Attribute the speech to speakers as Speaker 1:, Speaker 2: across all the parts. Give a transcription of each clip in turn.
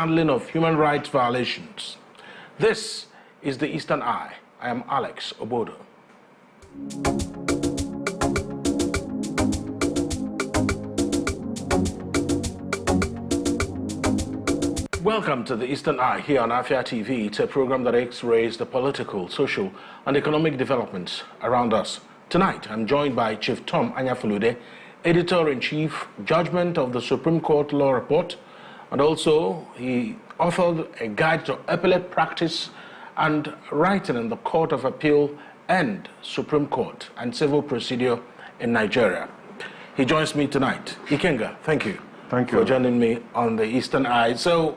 Speaker 1: mishandling of human rights violations. This is the Eastern Eye. I am Alex Obodo. Welcome to the Eastern Eye here on Afia TV. It's a program that x-rays the political, social, and economic developments around us. Tonight, I'm joined by Chief Tom Anyafulude, Editor-in-Chief, Judgment of the Supreme Court Law Report, and also he authored a guide to appellate practice and writing in the Court of Appeal and Supreme Court and civil procedure in Nigeria. He joins me tonight. Ikenga, thank you.
Speaker 2: Thank you
Speaker 1: for joining me on the Eastern Eye. So,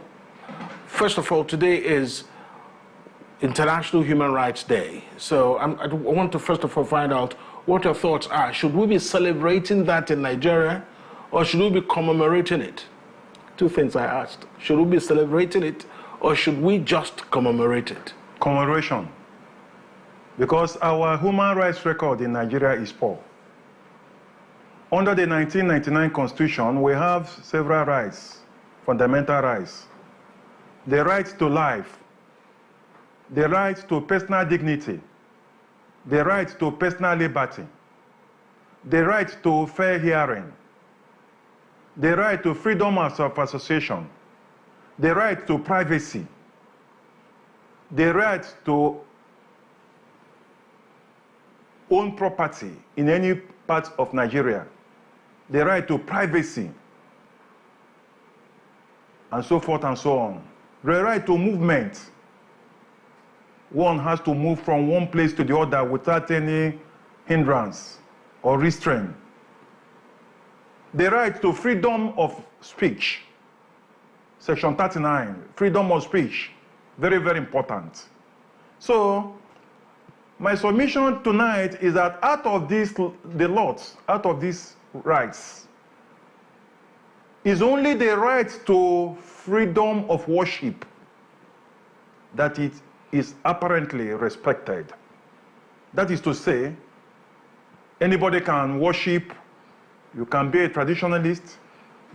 Speaker 1: first of all, today is International Human Rights Day. So I want to first of all find out what your thoughts are. Should we be celebrating that in Nigeria or should we be commemorating it? Two things I asked. Should we be celebrating it or should we just commemorate it?
Speaker 2: Commemoration. Because our human rights record in Nigeria is poor. Under the 1999 Constitution, we have several rights, fundamental rights. The right to life, the right to personal dignity, the right to personal liberty, the right to fair hearing, the right to freedom of association, the right to privacy, the right to own property in any part of Nigeria, the right to privacy, and so forth and so on. The right to movement. One has to move from one place to the other without any hindrance or restraint. The right to freedom of speech. Section 39, freedom of speech. Very, very important. So, my submission tonight is that out of these rights, is only the right to freedom of worship that it is apparently respected. That is to say, anybody can worship, you can be a traditionalist,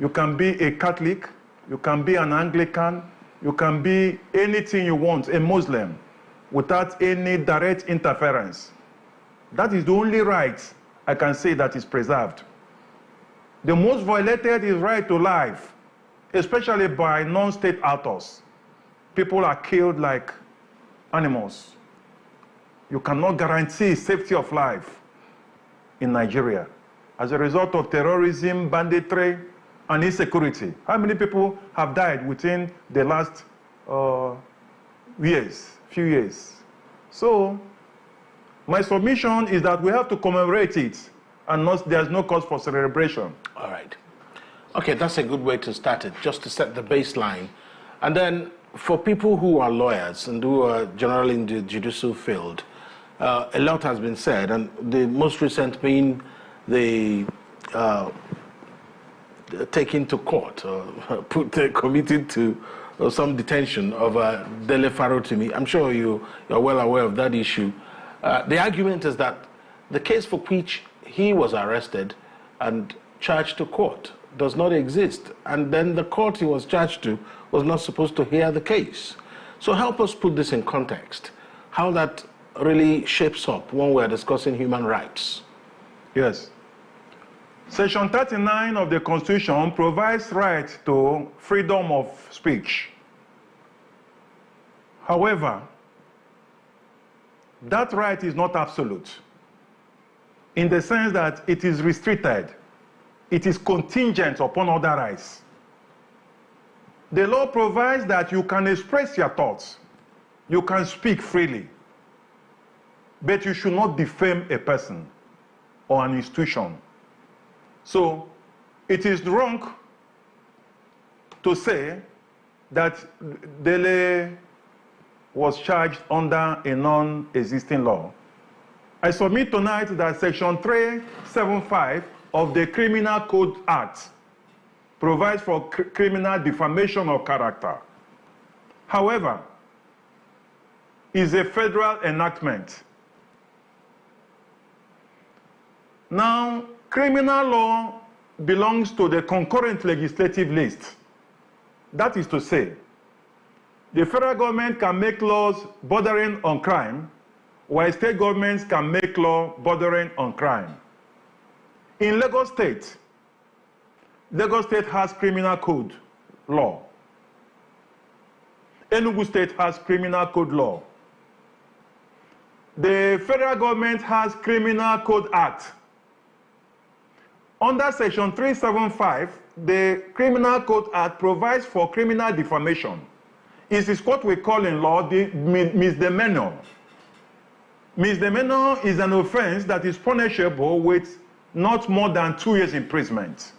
Speaker 2: you can be a Catholic, you can be an Anglican, you can be anything you want, a Muslim, without any direct interference. That is the only right I can say that is preserved. The most violated is right to life, especially by non-state actors. People are killed like animals. You cannot guarantee safety of life in Nigeria as a result of terrorism, banditry, and insecurity. How many people have died within the last few years? So, my submission is that we have to commemorate it, and there's no cause for celebration.
Speaker 1: All right. Okay, that's a good way to start it, just to set the baseline. And then, for people who are lawyers and who are generally in the judicial field, a lot has been said, and the most recent being the taking to court, committed to some detention of Dele Farotimi. I'm sure you're well aware of that issue. The argument is that the case for which he was arrested and charged to court does not exist, and then the court he was charged to was not supposed to hear the case. So help us put this in context, how that really shapes up when we're discussing human rights.
Speaker 2: Yes. Section 39 of the Constitution provides right to freedom of speech. However, that right is not absolute, in the sense that it is restricted. It is contingent upon other rights. The law provides that you can express your thoughts, you can speak freely, but you should not defame a person or an institution. So, it is wrong to say that Dele was charged under a non-existing law. I submit tonight that Section 375 of the Criminal Code Act provides for criminal defamation of character. However, is a federal enactment. Now, criminal law belongs to the concurrent legislative list. That is to say, The federal government can make laws bordering on crime, while state governments can make law bordering on crime. In Lagos State has criminal code law. Enugu State has criminal code law. The federal government has Criminal Code Act. Under Section 375, the Criminal Code Act provides for criminal defamation. It is what we call in law the misdemeanor. Misdemeanor is an offense that is punishable with not more than 2 years imprisonment.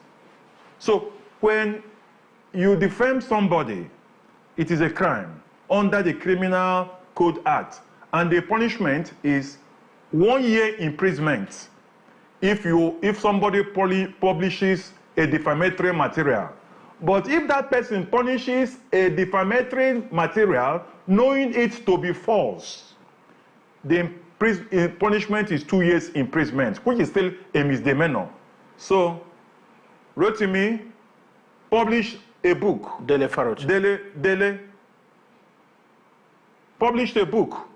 Speaker 2: So when you defame somebody, it is a crime under the Criminal Code Act, and the punishment is 1 year imprisonment if somebody publishes a defamatory material. But if that person punishes a defamatory material knowing it to be false, the punishment is 2 years imprisonment, which is still a misdemeanor. So Rotimi published a book.
Speaker 1: Dele Farot.
Speaker 2: Dele published a book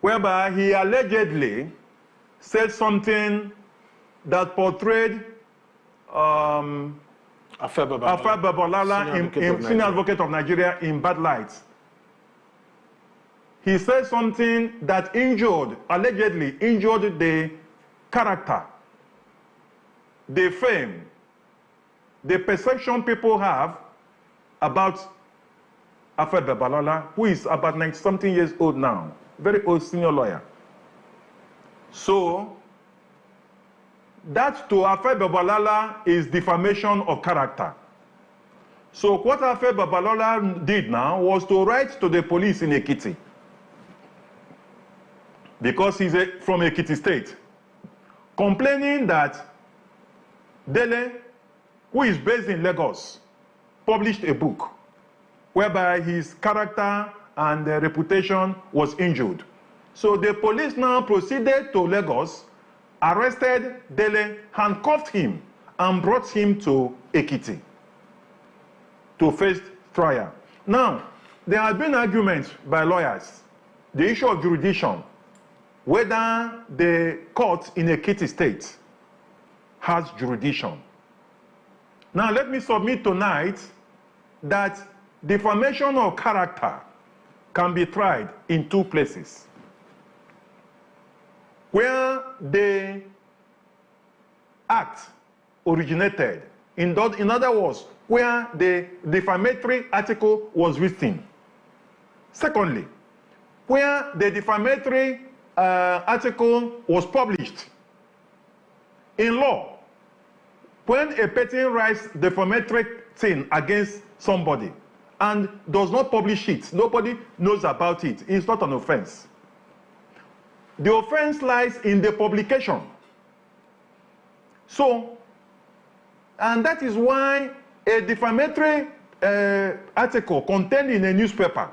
Speaker 2: whereby he allegedly said something that portrayed
Speaker 1: Afia
Speaker 2: Babalala, senior advocate of Nigeria, in bad light. He said something that allegedly injured the character, the fame, the perception people have about Afia Babalala, who is about 90-something years old now, very old senior lawyer. So that to Afia Babalala is defamation of character. So what Afia Babalala did now was to write to the police in Ekiti, because he's from Ekiti State, complaining that Dele, who is based in Lagos, published a book whereby his character and reputation was injured. So the police now proceeded to Lagos, arrested Dele, handcuffed him, and brought him to Ekiti to face trial. Now, there have been arguments by lawyers, the issue of jurisdiction, whether the court in Ekiti State has jurisdiction. Now, let me submit tonight that defamation of character can be tried in 2 places. Where the act originated, in other words, where the defamatory article was written. Secondly, where the defamatory article was published. In law, when a person writes defamatory thing against somebody and does not publish it, nobody knows about it, it's not an offense. The offense lies in the publication. So, and that is why a defamatory article contained in a newspaper,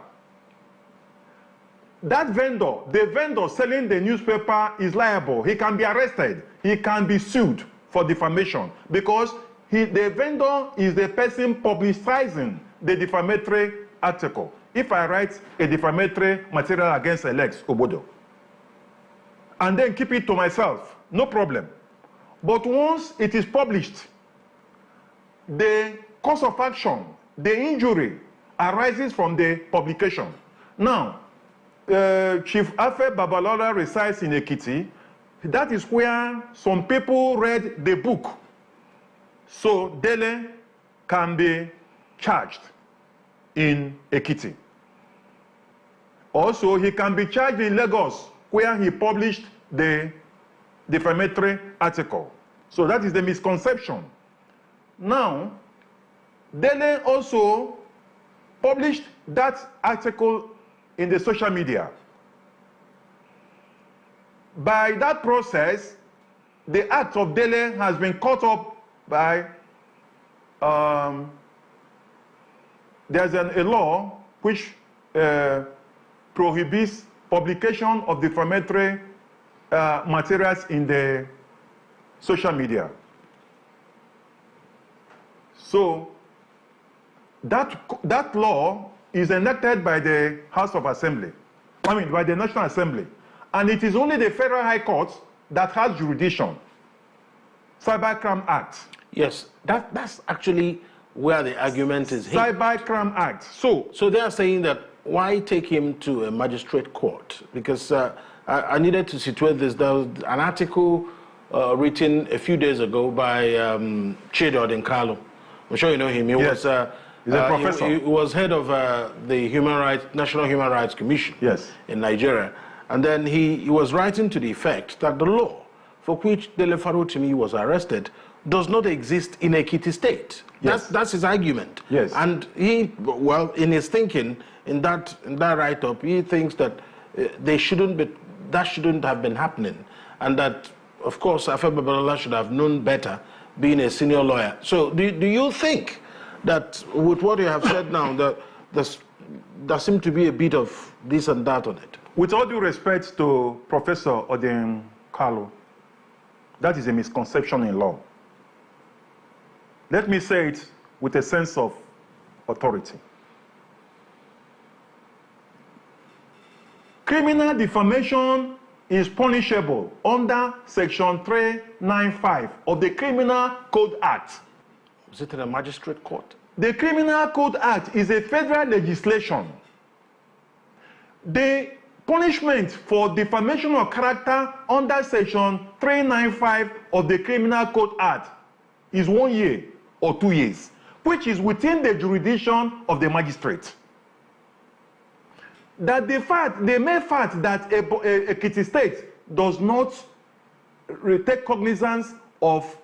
Speaker 2: that vendor, the vendor selling the newspaper is liable. He can be arrested. He can be sued for defamation because the vendor is the person publicizing the defamatory article. If I write a defamatory material against Alex Obodo and then keep it to myself, no problem. But once it is published, the cause of action, the injury arises from the publication. Now, Chief Afia Babalala resides in Ekiti. That is where some people read the book. So Dele can be charged in Ekiti. Also, he can be charged in Lagos, where he published the defamatory article. So that is the misconception. Now, Dele also published that article in the social media. By that process, the act of Dele has been caught up by, there's a law which prohibits publication of defamatory materials in the social media. So that law is enacted by the House of Assembly, by the National Assembly, and it is only the Federal High Court that has jurisdiction. Cybercrime Act.
Speaker 1: Yes, that's actually where the argument is hinged.
Speaker 2: Cybercrime Act. So
Speaker 1: they are saying that why take him to a magistrate court? Because I needed to situate this. There was an article written a few days ago by Chido Dinkalo. I'm sure you know him. He
Speaker 2: yes.
Speaker 1: was
Speaker 2: he's a professor.
Speaker 1: He was head of the National Human Rights Commission in Nigeria. And then he was writing to the effect that the law for which Dele Farotimi was arrested does not exist in Ekiti State.
Speaker 2: Yes.
Speaker 1: That's his argument.
Speaker 2: Yes.
Speaker 1: And he, well, in his thinking, in that write-up, he thinks that that shouldn't have been happening, and that, of course, Afia Babalola should have known better, being a senior lawyer. So, do you think that with what you have said now, that there seems to be a bit of this and that on it?
Speaker 2: With all due respect to Professor Odin Carlo, that is a misconception in law. Let me say it with a sense of authority. Criminal defamation is punishable under Section 395 of the Criminal Code Act.
Speaker 1: Is it in a magistrate court?
Speaker 2: The Criminal Code Act is a federal legislation. The punishment for defamation of character under Section 395 of the Criminal Code Act is 1 year or 2 years, which is within the jurisdiction of the magistrate. That the mere fact that Ekiti State does not take cognizance of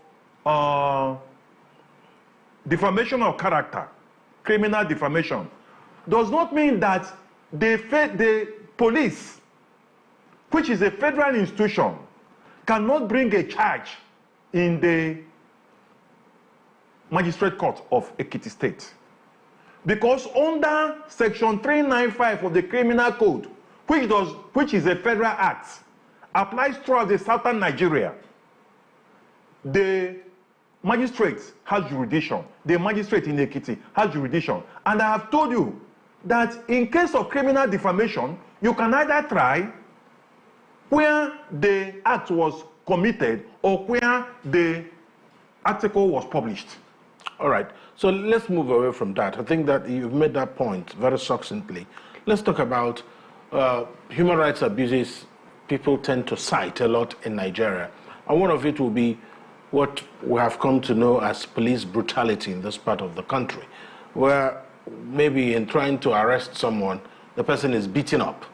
Speaker 2: defamation of character, criminal defamation, does not mean that the police, which is a federal institution, cannot bring a charge in the magistrate court of Ekiti State. Because under Section 395 of the Criminal Code, which is a federal act, applies throughout the southern Nigeria, the magistrate has jurisdiction. The magistrate in Ekiti has jurisdiction. And I have told you that in case of criminal defamation, you can either try where the act was committed or where the article was published.
Speaker 1: All right. So let's move away from that. I think that you've made that point very succinctly. Let's talk about human rights abuses people tend to cite a lot in Nigeria. And one of it will be what we have come to know as police brutality in this part of the country, where maybe in trying to arrest someone, the person is beaten up,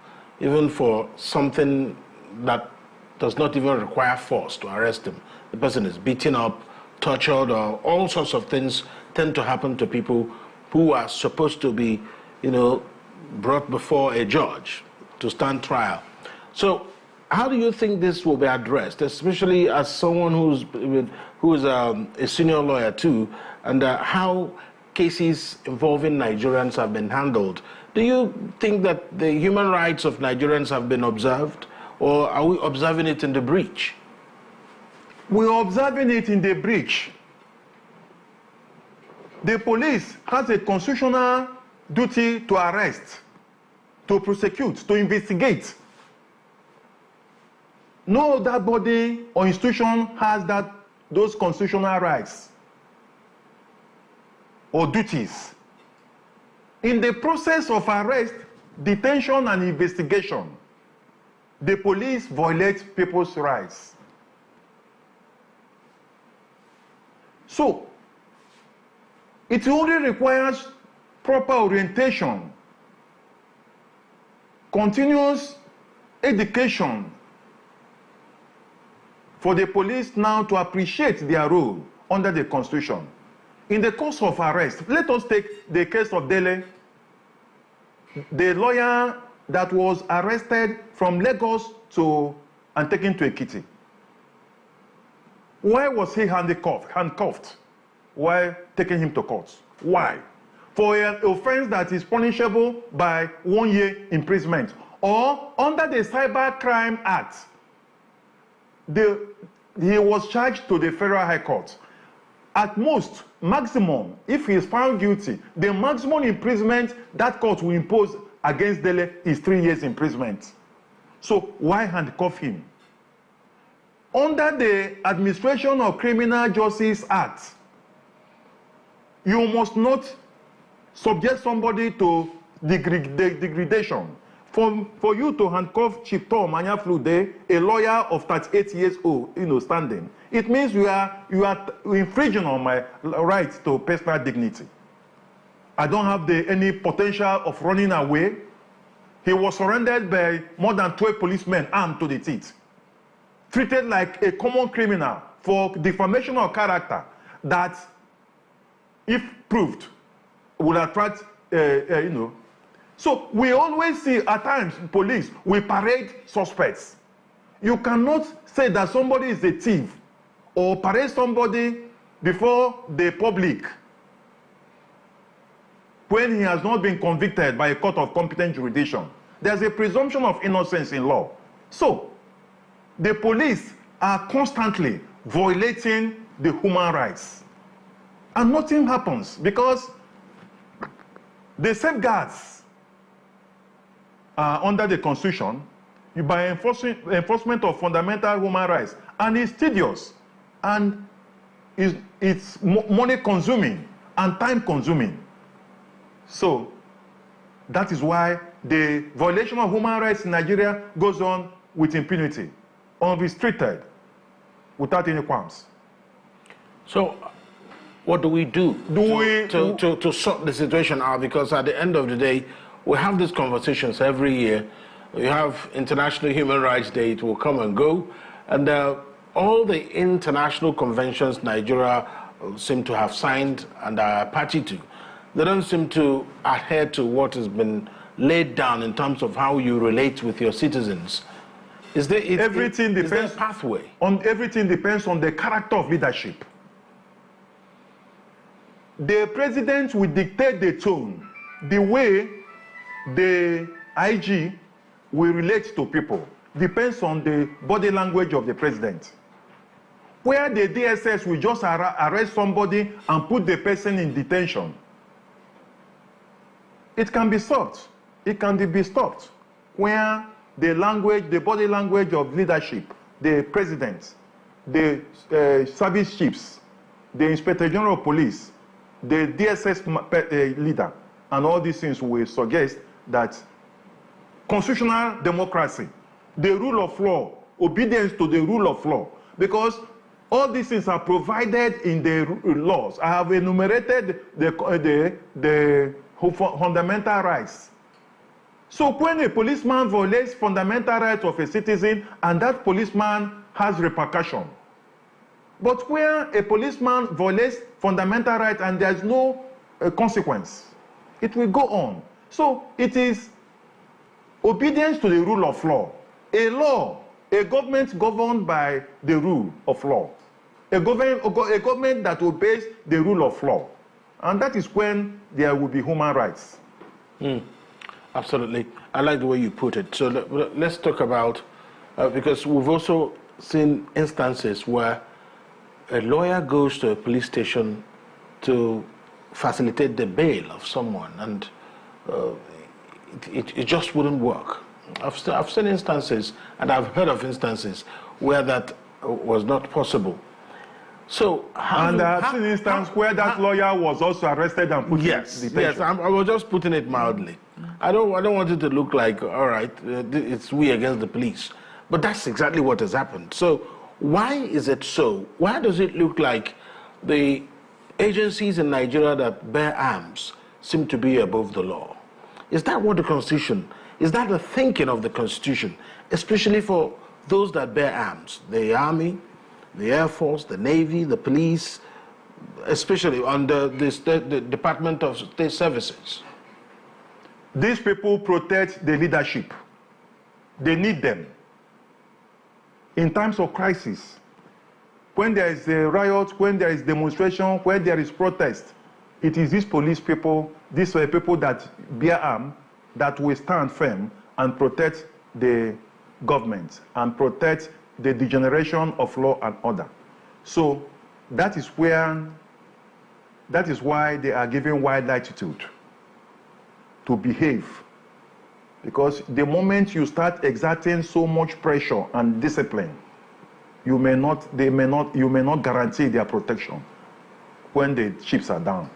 Speaker 1: even for something that does not even require force to arrest him. The person is beaten up, tortured, or all sorts of things tend to happen to people who are supposed to be, brought before a judge to stand trial. So how do you think this will be addressed, especially as someone who's a senior lawyer too, and how cases involving Nigerians have been handled? Do you think that the human rights of Nigerians have been observed, or are we observing it in the breach?
Speaker 2: We're observing it in the breach. The police has a constitutional duty to arrest, to prosecute, to investigate. No other body or institution has those constitutional rights or duties. In the process of arrest, detention, and investigation, the police violate people's rights. So, it only requires proper orientation, continuous education for the police now to appreciate their role under the Constitution. In the course of arrest, let us take the case of Dele, the lawyer that was arrested from Lagos and taken to Ekiti. Why was he handcuffed while taking him to court? Why? For an offense that is punishable by 1 year imprisonment, or under the Cybercrime Act, he was charged to the Federal High Court. At most, maximum, if he is found guilty, the maximum imprisonment that court will impose against Dele is 3 years imprisonment. So why handcuff him? Under the Administration of Criminal Justice Act, you must not subject somebody to degradation. For you to handcuff Chief Tom Anyaflude, a lawyer of 38 years old, standing, it means you are infringing on my right to personal dignity. I don't have any potential of running away. He was surrounded by more than 12 policemen armed to the teeth, treated like a common criminal for defamation of character that, if proved, will attract, So we always see at times police will parade suspects. You cannot say that somebody is a thief or parade somebody before the public when he has not been convicted by a court of competent jurisdiction. There's a presumption of innocence in law. So the police are constantly violating the human rights. And nothing happens because the safeguards under the Constitution by enforcement of fundamental human rights, and it's tedious and it's money consuming and time consuming. So that is why the violation of human rights in Nigeria goes on with impunity, unrestricted, without any qualms.
Speaker 1: So what do we do to sort the situation out? Because at the end of the day, we have these conversations every year. We have International Human Rights Day, it will come and go. And all the international conventions Nigeria seem to have signed and are party to, they don't seem to adhere to what has been laid down in terms of how you relate with your citizens. Is there a pathway?
Speaker 2: Everything depends on the character of leadership. The president will dictate the tone, the way the IG will relate to people depends on the body language of the president. Where the DSS will just arrest somebody and put the person in detention, it can be stopped. It can be stopped. Where the language, the body language of leadership, the president, the service chiefs, the Inspector General of Police, the DSS leader, and all these things will suggest that constitutional democracy, the rule of law, obedience to the rule of law, because all these things are provided in the laws. I have enumerated the fundamental rights. So when a policeman violates fundamental rights of a citizen, and that policeman has repercussion. But where a policeman violates fundamental rights and there's no consequence, it will go on. So it is obedience to the rule of law. A government governed by the rule of law. A government that obeys the rule of law. And that is when there will be human rights.
Speaker 1: Absolutely. I like the way you put it. So let's talk about, because we've also seen instances where a lawyer goes to a police station to facilitate the bail of someone, and it just wouldn't work. I've seen instances, and I've heard of instances where that was not possible. So,
Speaker 2: I've seen instances where that lawyer was also arrested and put in detention.
Speaker 1: Yes, I was just putting it mildly. I don't want it to look like, all right, it's we against the police. But that's exactly what has happened. So why is it so? Why does it look like the agencies in Nigeria that bear arms seem to be above the law? Is that what the Constitution, is that the thinking of the Constitution, especially for those that bear arms, the Army, the Air Force, the Navy, the police, especially under the Department of State Services?
Speaker 2: These people protect the leadership. They need them. In times of crisis, when there is a riot, when there is demonstration, when there is protest, it is these police people, these people that bear arms, that will stand firm and protect the government and protect the degeneration of law and order. So that is where That is why they are given wide latitude to behave. Because the moment you start exerting so much pressure and discipline, you may not guarantee their protection when the chips are down.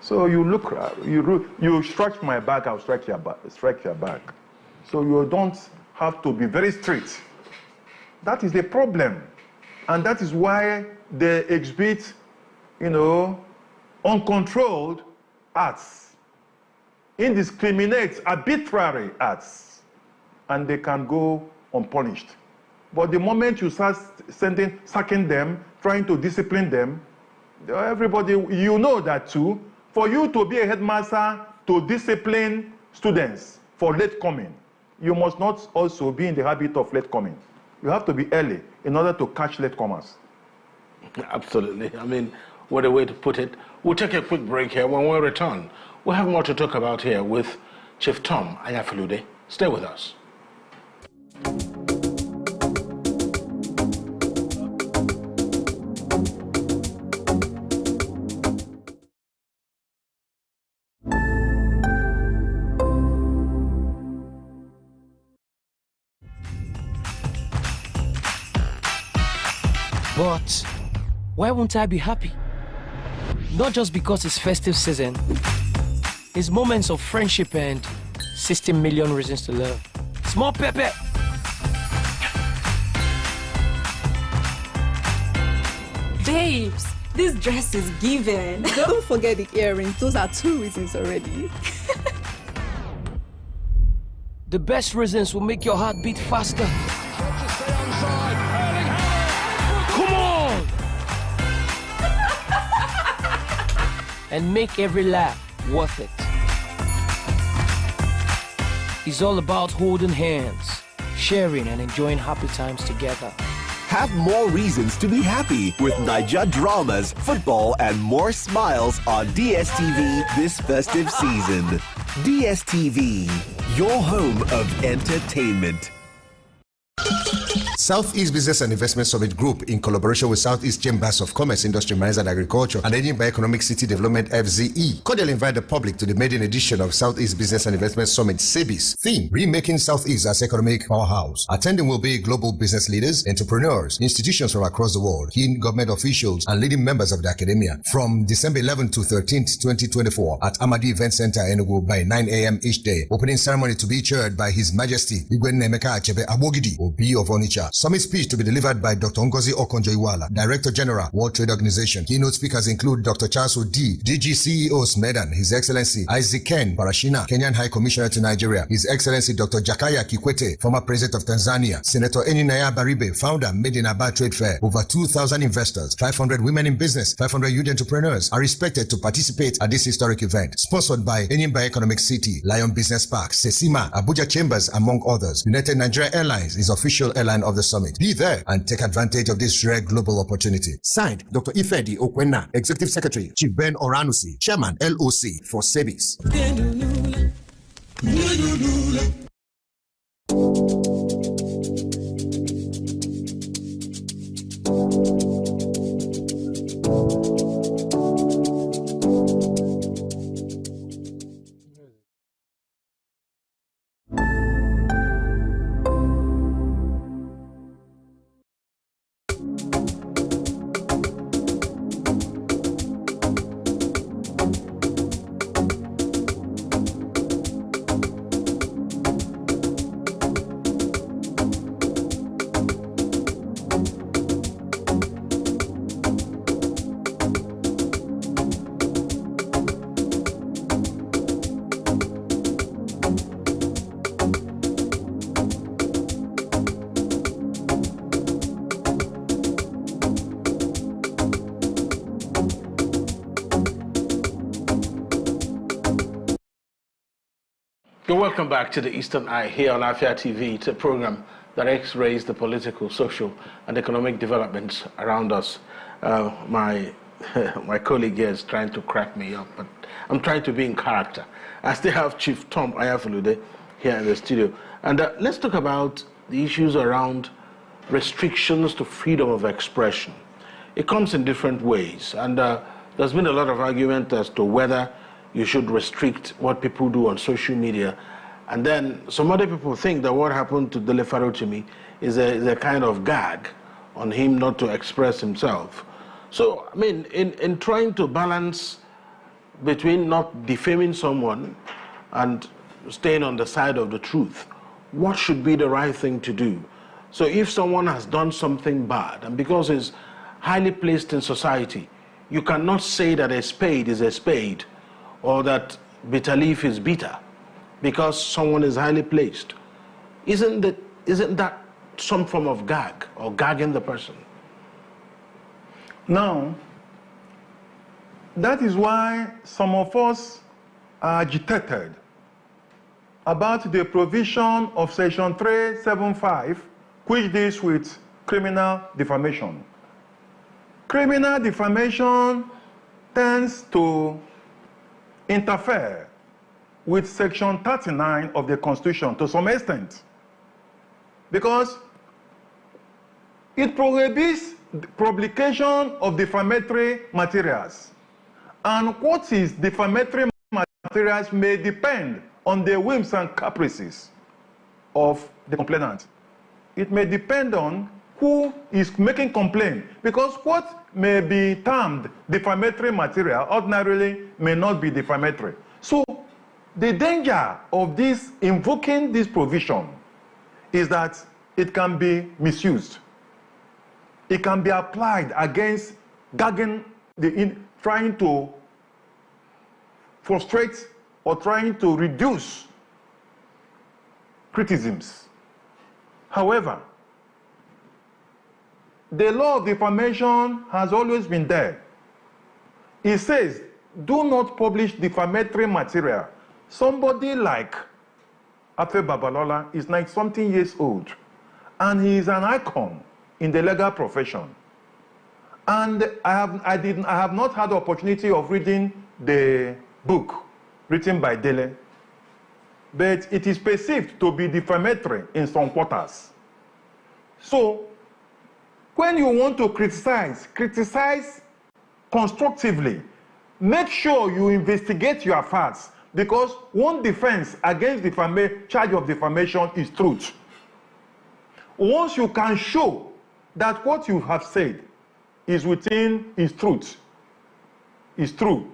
Speaker 2: So you strike my back, I'll strike your back. So you don't have to be very strict. That is the problem. And that is why they exhibit, uncontrolled acts, indiscriminate, arbitrary acts, and they can go unpunished. But the moment you start sacking them, trying to discipline them, everybody, you know that too. For you to be a headmaster to discipline students for late coming, you must not also be in the habit of late coming. You have to be early in order to catch latecomers.
Speaker 1: Absolutely. I mean, what a way to put it. We'll take a quick break here. When we return, we'll have more to talk about here with Chief Tom Anyafulude. Stay with us.
Speaker 3: But why won't I be happy? Not just because it's festive season. It's moments of friendship and 16 million reasons to love. Small pepper.
Speaker 4: Babes, this dress is given.
Speaker 5: Don't forget the earrings. Those are 2 reasons already.
Speaker 3: The best reasons will make your heart beat faster. Come on! And make every laugh worth it. It's all about holding hands, sharing and enjoying happy times together.
Speaker 6: Have more reasons to be happy with Naija dramas, football, and more smiles on DSTV this festive season. DSTV, your home of entertainment.
Speaker 7: Southeast Business and Investment Summit Group, in collaboration with Southeast Chambers of Commerce, Industry, Mines and Agriculture, and Enugu Economic City Development FZE, cordially invite the public to the maiden edition of Southeast Business and Investment Summit SEBIS. Theme: Remaking Southeast as Economic Powerhouse. Attending will be global business leaders, entrepreneurs, institutions from across the world, key government officials, and leading members of the academia. From December 11th to 13th, 2024, at Amadi Event Center, Enugu, by 9 a.m. each day. Opening ceremony to be chaired by His Majesty Igwe Nemeka Achebe Abogidi, Obi of Onitsha. Summit speech to be delivered by Dr. Ngozi Okonjo-Iweala, Director General, World Trade Organization. Keynote speakers include Dr. Charles Odi, DG CEO Smedan, His Excellency Isaac Ken Parashina, Kenyan High Commissioner to Nigeria, His Excellency Dr. Jakaya Kikwete, former President of Tanzania, Senator Eninaya Baribe, founder, Made in Aba Trade Fair. Over 2,000 investors, 500 women in business, 500 youth entrepreneurs are expected to participate at this historic event. Sponsored by Enyimba Economic City, Lion Business Park, Sesima, Abuja Chambers, among others. United Nigeria Airlines is official airline of the summit. Be there and take advantage of this rare global opportunity. Signed, Dr. Ifedi Okwena, Executive Secretary, Chief Ben Oranusi, Chairman, LOC for SEBIS.
Speaker 1: You're welcome back to the Eastern Eye here on Afia TV. It's a program that X-rays the political, social, and economic developments around us. My colleague here is trying to crack me up, but I'm trying to be in character. I still have Chief Tom Anyafulude here in the studio. And let's talk about the issues around restrictions to freedom of expression. It comes in different ways. And there's been a lot of argument as to whether you should restrict what people do on social media. And then some other people think that what happened to Dele Farotimi is a kind of gag on him not to express himself. So, I mean, in trying to balance between not defaming someone and staying on the side of the truth, what should be the right thing to do? So if someone has done something bad, and because it's highly placed in society, you cannot say that a spade is a spade or that bitter leaf is bitter because someone is highly placed. Isn't that some form of gag or gagging the person?
Speaker 2: Now, that is why some of us are agitated about the provision of Section 375, which deals with criminal defamation. Criminal defamation tends to interfere with Section 39 of the Constitution to some extent, because it prohibits the publication of defamatory materials. And what is defamatory materials may depend on the whims and caprices of the complainant. It may depend on who is making complaint, because what may be termed defamatory material ordinarily may not be defamatory. So the danger of this invoking this provision is that it can be misused. It can be applied against gagging, trying to frustrate or trying to reduce criticisms. However, the law of defamation has always been there. It says, do not publish defamatory material. Somebody like Afia Babalola is 90-something years old, and he is an icon in the legal profession. And I have not had the opportunity of reading the book written by Dele, but it is perceived to be defamatory in some quarters. So, when you want to criticize constructively. Make sure you investigate your facts, because one defense against charge of defamation is truth. Once you can show that what you have said is truth, is true,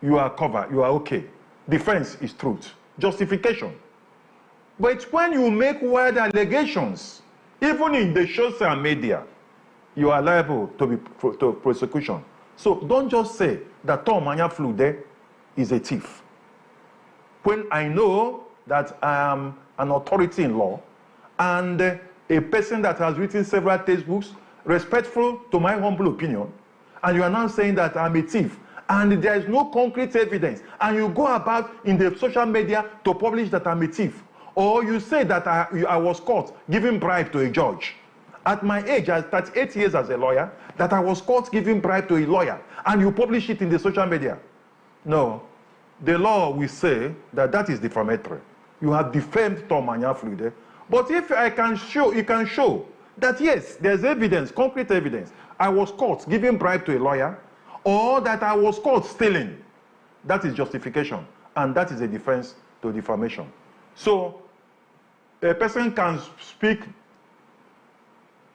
Speaker 2: you are covered, you are okay. Defense is truth. Justification. But when you make wild allegations, even in the social media, you are liable to prosecution. So don't just say that Tom Anyaflude is a thief. When I know that I am an authority in law and a person that has written several textbooks, respectful to my humble opinion, and you are now saying that I'm a thief, and there is no concrete evidence, and you go about in the social media to publish that I'm a thief, or you say that I was caught giving bribe to a judge. At my age, at 38 years as a lawyer, that I was caught giving bribe to a lawyer, and you publish it in the social media. No, the law will say that that is defamatory. You have defamed Tom Anyaflude. But if I can show, you can show that yes, there's evidence, concrete evidence, I was caught giving bribe to a lawyer, or that I was caught stealing, that is justification, and that is a defense to defamation. So, a person can speak,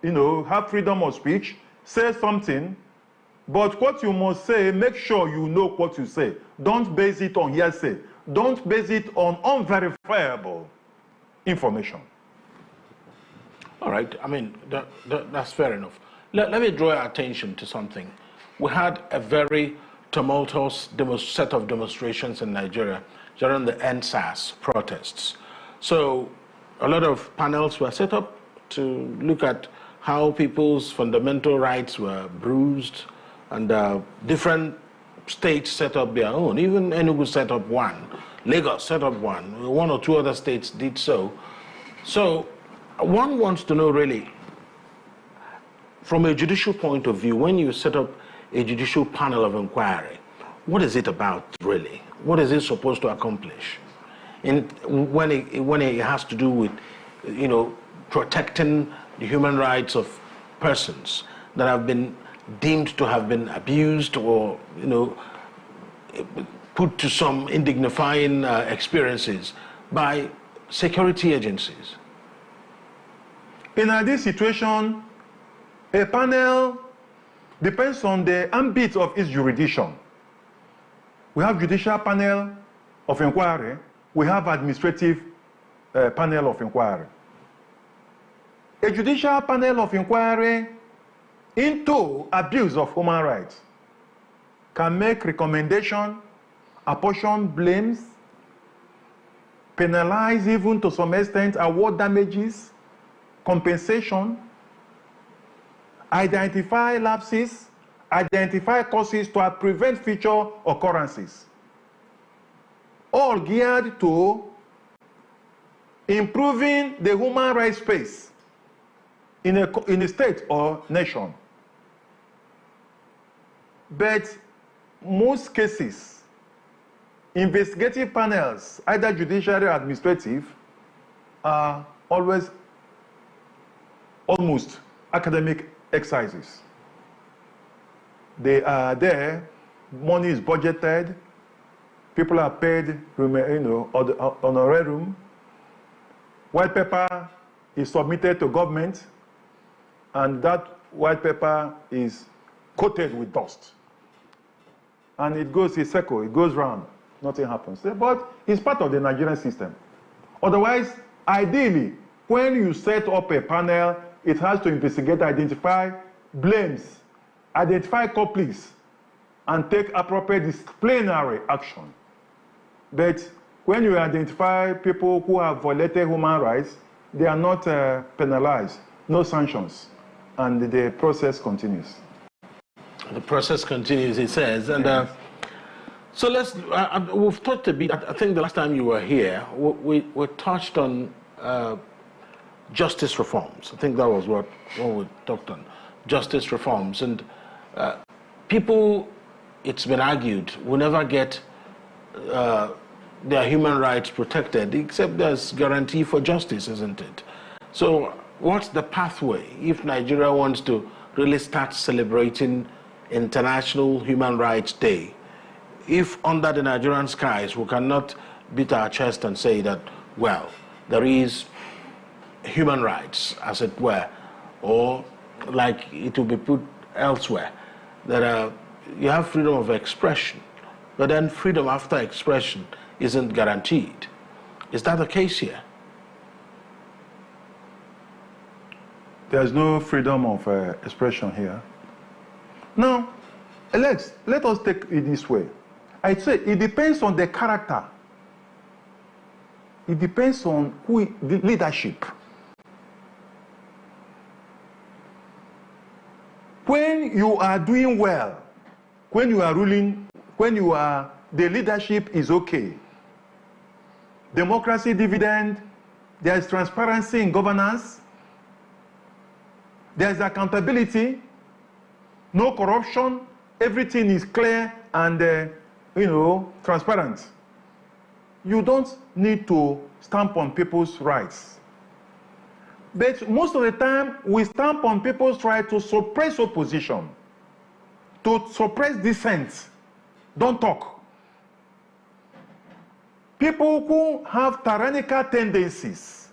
Speaker 2: have freedom of speech, say something, but what you must say, make sure you know what you say. Don't base it on hearsay. Don't base it on unverifiable information.
Speaker 1: All right, I mean, that's fair enough. Let me draw your attention to something. We had a very tumultuous set of demonstrations in Nigeria during the NSAS protests. So a lot of panels were set up to look at how people's fundamental rights were bruised, and different states set up their own. Even Enugu set up one, Lagos set up one or two other states did so. So one wants to know really, from a judicial point of view, when you set up a judicial panel of inquiry, what is it about really? What is it supposed to accomplish? When it has to do with, protecting the human rights of persons that have been deemed to have been abused or, put to some indignifying experiences by security agencies?
Speaker 2: In this situation, a panel depends on the ambit of its jurisdiction. We have judicial panel of inquiry. We have administrative panel of inquiry. A judicial panel of inquiry into abuse of human rights can make recommendation, apportion blames, penalize even to some extent, award damages, compensation, identify lapses, identify causes to prevent future occurrences, all geared to improving the human rights space in a state or nation. But most cases, investigative panels, either judiciary or administrative, are almost academic exercises. They are there, money is budgeted, people are paid, honorarium. White paper is submitted to government, and that white paper is coated with dust. And it goes in circle, it goes round, nothing happens. But it's part of the Nigerian system. Otherwise, ideally, when you set up a panel, it has to investigate, identify blames, identify culprits, and take appropriate disciplinary action. But when you identify people who have violated human rights, they are not penalized, no sanctions, and the process continues.
Speaker 1: The process continues, it says. And so we've talked a bit, I think the last time you were here, we touched on justice reforms. I think that was what we talked on, justice reforms. And people, it's been argued, will never get their human rights protected except there's guarantee for justice, isn't it? So what's the pathway if Nigeria wants to really start celebrating International Human Rights Day? If under the Nigerian skies we cannot beat our chest and say that, well, there is human rights, as it were, or like it will be put elsewhere, that you have freedom of expression, but then freedom after expression isn't guaranteed. Is that the case here?
Speaker 2: There's no freedom of expression here. Now, let us take it this way. I'd say it depends on the character. It depends on the leadership. When you are doing well, when you are ruling, the leadership is okay. Democracy dividend, there is transparency in governance, there is accountability, no corruption, everything is clear and transparent. You don't need to stamp on people's rights. But most of the time, we stamp on people's right to suppress opposition, to suppress dissent. Don't talk. People who have tyrannical tendencies,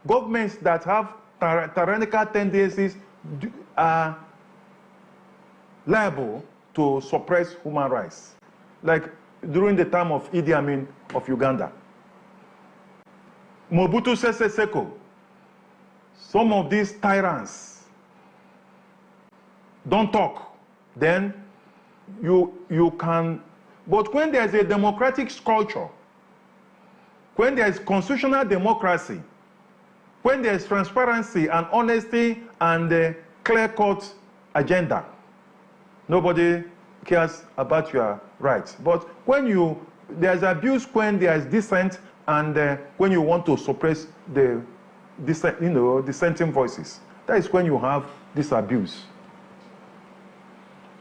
Speaker 2: governments that have tyrannical tendencies are liable to suppress human rights. Like during the time of Idi Amin of Uganda. Mobutu Sese Seko, some of these tyrants don't talk, then you can. But when there's a democratic culture, when there's constitutional democracy, when there's transparency and honesty and a clear-cut agenda, nobody cares about your rights. But when there's abuse, when there's dissent, and when you want to suppress the dissenting voices, that is when you have this abuse.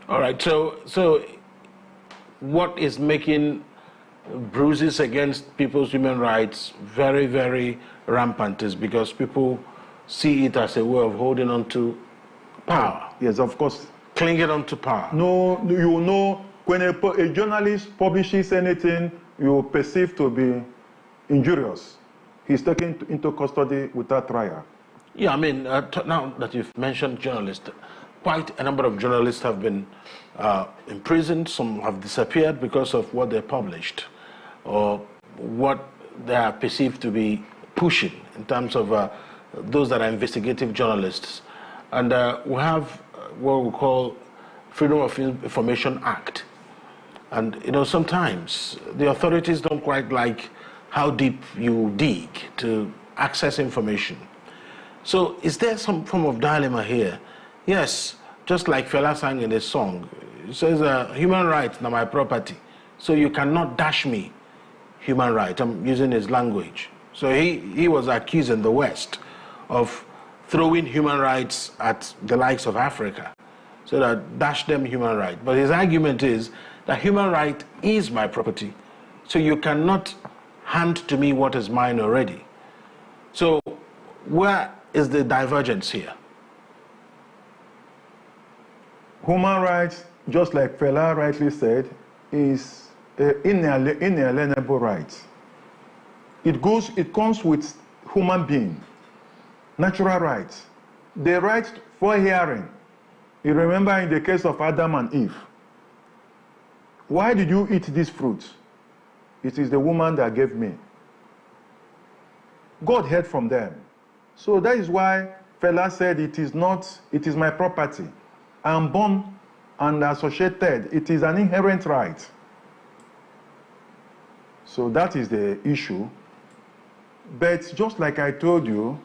Speaker 1: All right, so what is making bruises against people's human rights very, very rampant is because people see it as a way of holding on to Power.
Speaker 2: Yes, of course.
Speaker 1: Clinging on to power.
Speaker 2: No, you know, when a journalist publishes anything you perceive to be injurious, he's taken into custody without trial.
Speaker 1: Yeah, I mean, now that you've mentioned journalists, quite a number of journalists have been imprisoned. Some have disappeared because of what they published or what they are perceived to be pushing in terms of those that are investigative journalists. And we have what we call Freedom of Information Act. And, you know, sometimes the authorities don't quite like how deep you dig to access information. So is there some form of dilemma here? Yes, just like Fela sang in his song, it says, human rights are my property, so you cannot dash me human rights. I'm using his language. So he was accusing the West of throwing human rights at the likes of Africa, so that dash them human rights. But his argument is that human right is my property, so you cannot hand to me what is mine already. So where is the divergence here?
Speaker 2: Human rights, just like Fela rightly said, is inalienable right. It comes with human being, natural rights. The right for hearing. You remember in the case of Adam and Eve, why did you eat this fruit? It is the woman that gave me. God heard from them. So that is why Fela said it is my property. I am born and associated. It is an inherent right. So that is the issue. But just like I told you,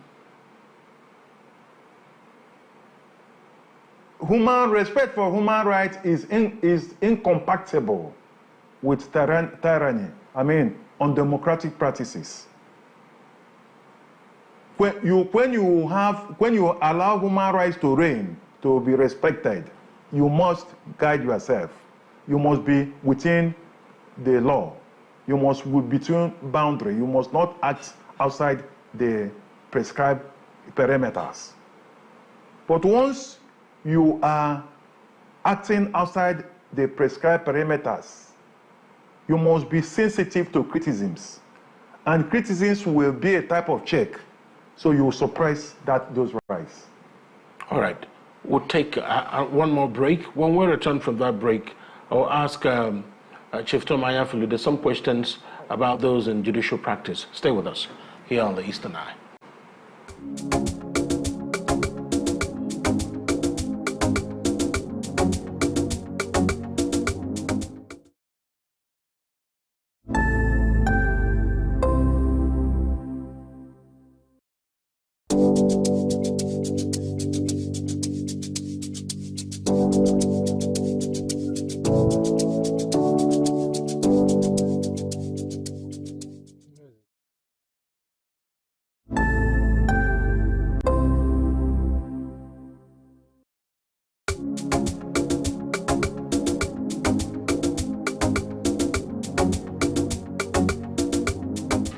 Speaker 2: respect for human rights is incompatible with tyranny. I mean, undemocratic practices. When you allow human rights to reign, to be respected, you must guide yourself. You must be within the law. You must be between boundary. You must not act outside the prescribed perimeters. But once you are acting outside the prescribed perimeters, you must be sensitive to criticisms. And criticisms will be a type of check, so you will suppress those rights.
Speaker 1: All right. We'll take one more break. When we return from that break, I'll ask Chief Tom Anyafulu some questions about those in judicial practice. Stay with us here on the Eastern Eye.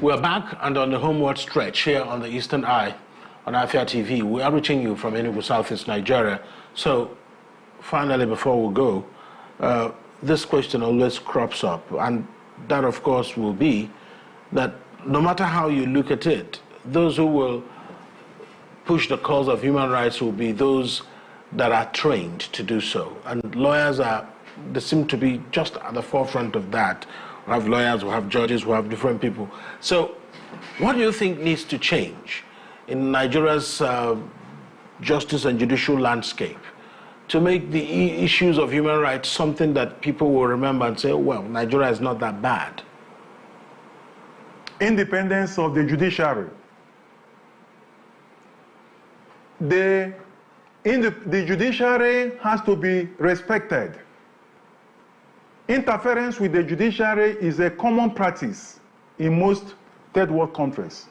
Speaker 1: We're back and on the homeward stretch here on the Eastern Eye on Afia TV. We are reaching you from Enugu, Southeast Nigeria. So, finally, before we go, this question always crops up, and that, of course, will be that no matter how you look at it, those who will push the cause of human rights will be those that are trained to do so. And lawyers they seem to be just at the forefront of that. We have lawyers, we have judges, we have different people. So what do you think needs to change in Nigeria's justice and judicial landscape to make the issues of human rights something that people will remember and say, oh, well, Nigeria is not that bad?
Speaker 2: Independence of the judiciary. The judiciary has to be respected. Interference with the judiciary is a common practice in most third world countries.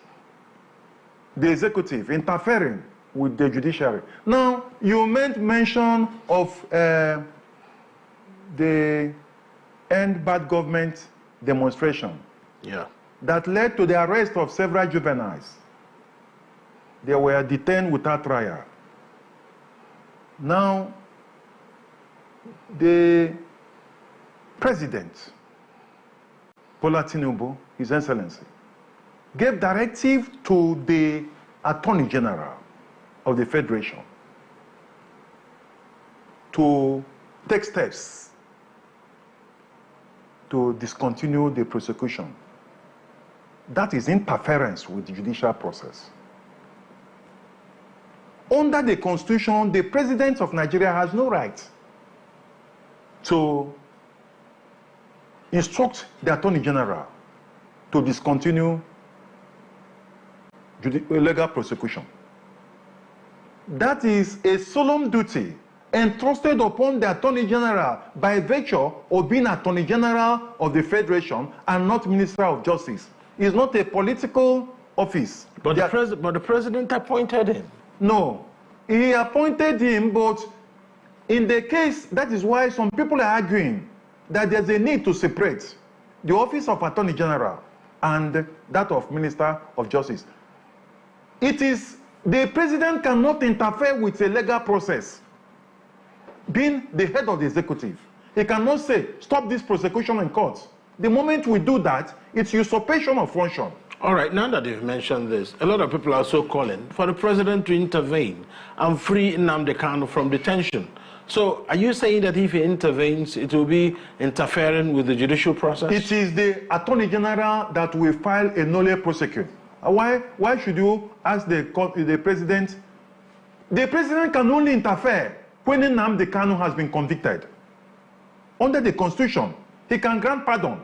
Speaker 2: The executive interfering with the judiciary. Now, you made mention of the End Bad Government demonstration.
Speaker 1: Yeah.
Speaker 2: That led to the arrest of several juveniles. They were detained without trial. Now, the President, Bola Tinubu, His Excellency, gave directive to the Attorney General of the Federation to take steps to discontinue the prosecution. That is interference with the judicial process. Under the Constitution, the President of Nigeria has no right to instruct the Attorney General to discontinue legal prosecution. That is a solemn duty entrusted upon the Attorney General by virtue of being Attorney General of the Federation and not Minister of Justice. It's not a political office.
Speaker 1: But the President appointed him.
Speaker 2: No, he appointed him, but in the case, that is why some people are arguing that there's a need to separate the office of Attorney General and that of Minister of Justice. It is, the President cannot interfere with a legal process. Being the head of the executive, he cannot say, stop this prosecution in court. The moment we do that, it's usurpation of function.
Speaker 1: All right, now that you've mentioned this, a lot of people are also calling for the President to intervene and free Nnamdi Kanu from detention. So are you saying that if he intervenes, it will be interfering with the judicial process?
Speaker 2: It is the Attorney General that will file a nolle prosequi. Why should you ask the President? The President can only interfere when Nnamdi Kanu has been convicted. Under the Constitution, he can grant pardon.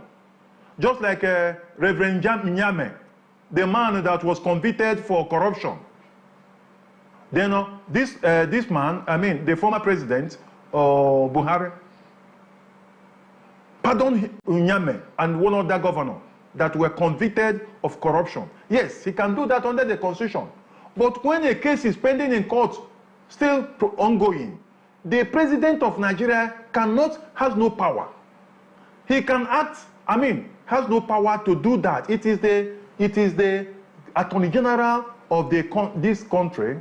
Speaker 2: Just like Reverend Nyame, the man that was convicted for corruption. Then this man, the former president, Buhari, pardoned Nyame and one other governor that were convicted of corruption. Yes, he can do that under the Constitution. But when a case is pending in court, still ongoing, the President of Nigeria has no power. He can act, has no power to do that. It is the Attorney General of this country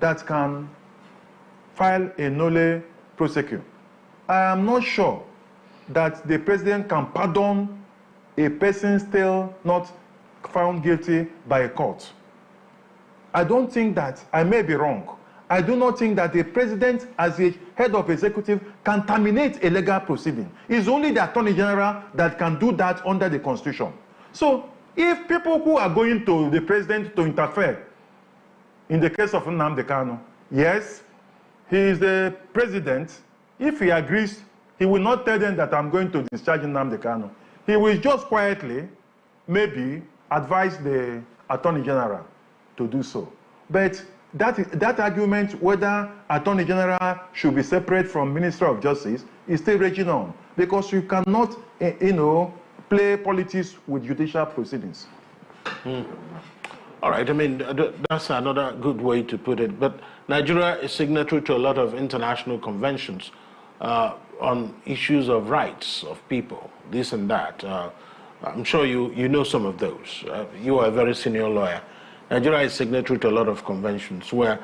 Speaker 2: that can file a nolle prosequi. I am not sure that the President can pardon a person still not found guilty by a court. I don't think that, I may be wrong, I do not think that the President, as a head of executive, can terminate a legal proceeding. It's only the Attorney General that can do that under the Constitution. So, if people who are going to the President to interfere, in the case of Nnamdi Kanu, yes, he is the President. If he agrees, he will not tell them that I'm going to discharge Nnamdi Kanu. He will just quietly, maybe, advise the Attorney General to do so. But that argument, whether Attorney General should be separate from Minister of Justice, is still raging on. Because you cannot, play politics with judicial proceedings.
Speaker 1: All right, that's another good way to put it. But Nigeria is signatory to a lot of international conventions on issues of rights of people, this and that. I'm sure you know some of those. You are a very senior lawyer. Nigeria is signatory to a lot of conventions where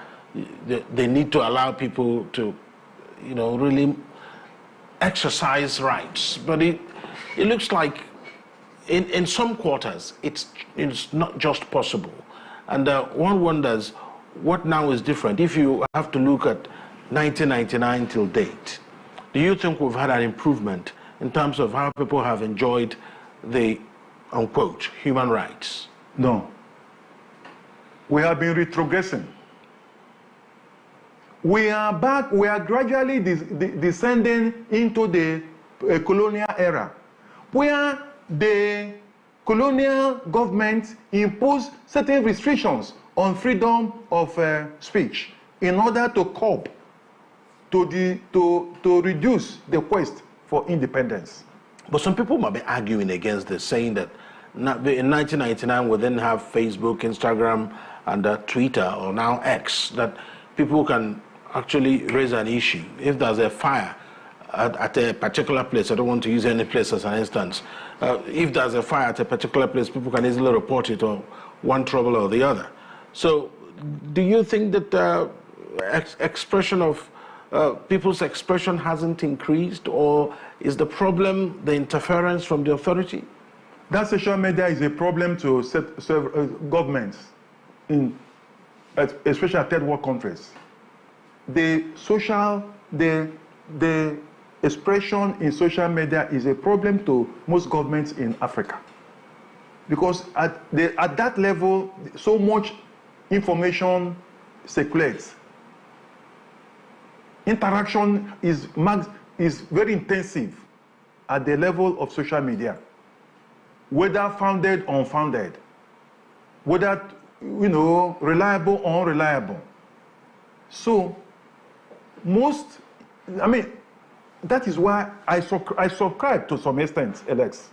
Speaker 1: they need to allow people to, really exercise rights. But it looks like in some quarters, it's not just possible. And one wonders what now is different. If you have to look at 1999 till date, do you think we've had an improvement in terms of how people have enjoyed the, unquote, human rights?
Speaker 2: No. We have been retrogressing. We are back, we are gradually descending into the colonial era, where the colonial government imposed certain restrictions on freedom of speech in order to cope, to reduce the quest for independence.
Speaker 1: But some people might be arguing against this, saying that in 1999 we didn't have Facebook, Instagram, and Twitter, or now X, that people can actually raise an issue. If there's a fire at a particular place, I don't want to use any place as an instance, if there's a fire at a particular place, people can easily report it, or one trouble or the other. So do you think that expression of people's expression hasn't increased, or is the problem the interference from the authority?
Speaker 2: That social media is a problem to governments, especially third world countries. The expression in social media is a problem to most governments in Africa, because at that level, so much information circulates. Interaction is very intensive at the level of social media, whether founded or unfounded, whether reliable or unreliable. So that is why I subscribe to some extent, Alex,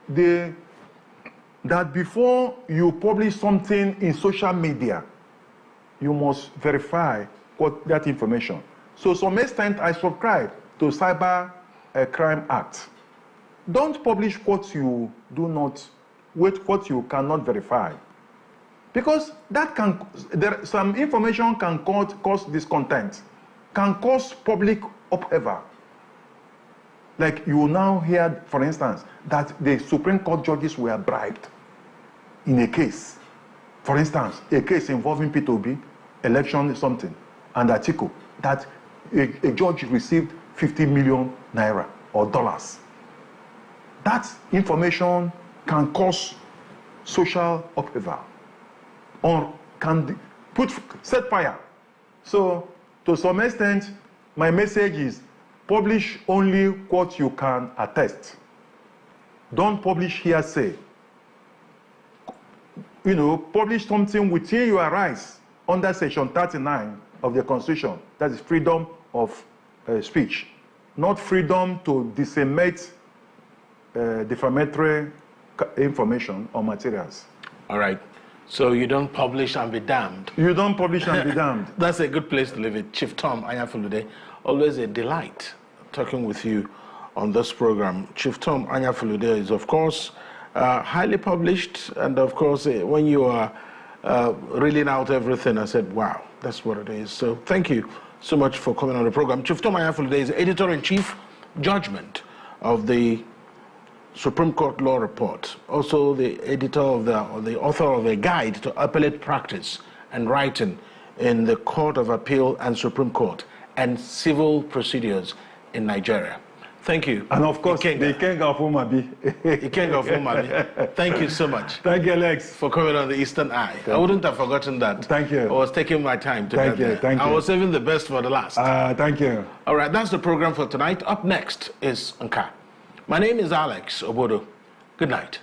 Speaker 2: that before you publish something in social media, you must verify that information. So to some extent, I subscribe to Cyber Crime Act. Don't publish what you what you cannot verify, because some information can cause discontent, can cause public upheaval. Like you now hear, for instance, that the Supreme Court judges were bribed in a case. For instance, a case involving P2B, election something, and Atiku, that a judge received 50 million naira or dollars. That information can cause social upheaval or can set fire. So to some extent, my message is publish only what you can attest. Don't publish hearsay. Publish something within your rights under Section 39 of the Constitution. That is freedom of speech, not freedom to disseminate defamatory information or materials.
Speaker 1: All right. So you don't publish and be damned.
Speaker 2: You don't publish and be damned.
Speaker 1: That's a good place to leave it. Chief Tom Anyafulude, always a delight talking with you on this program. Chief Tom Anyafulude is, of course, highly published, and of course, when you are reeling out everything, I said, wow, that's what it is. So thank you so much for coming on the program. Chief Tom Anyafulude is Editor-in-Chief, Judgment of the Supreme Court Law Report, also the editor of the author of a guide to appellate practice and writing in the Court of Appeal and Supreme Court and civil procedures in Nigeria. Thank you.
Speaker 2: And of course, the King of Umabi.
Speaker 1: The King of Umabi. Thank you so much.
Speaker 2: Thank you, Alex.
Speaker 1: For coming on the Eastern Eye. I wouldn't have forgotten that.
Speaker 2: Thank you.
Speaker 1: I was taking my time to get there.
Speaker 2: Thank you.
Speaker 1: I was saving the best for the last.
Speaker 2: Thank you.
Speaker 1: All right, that's the program for tonight. Up next is Nka. My name is Alex Obodo. Good night.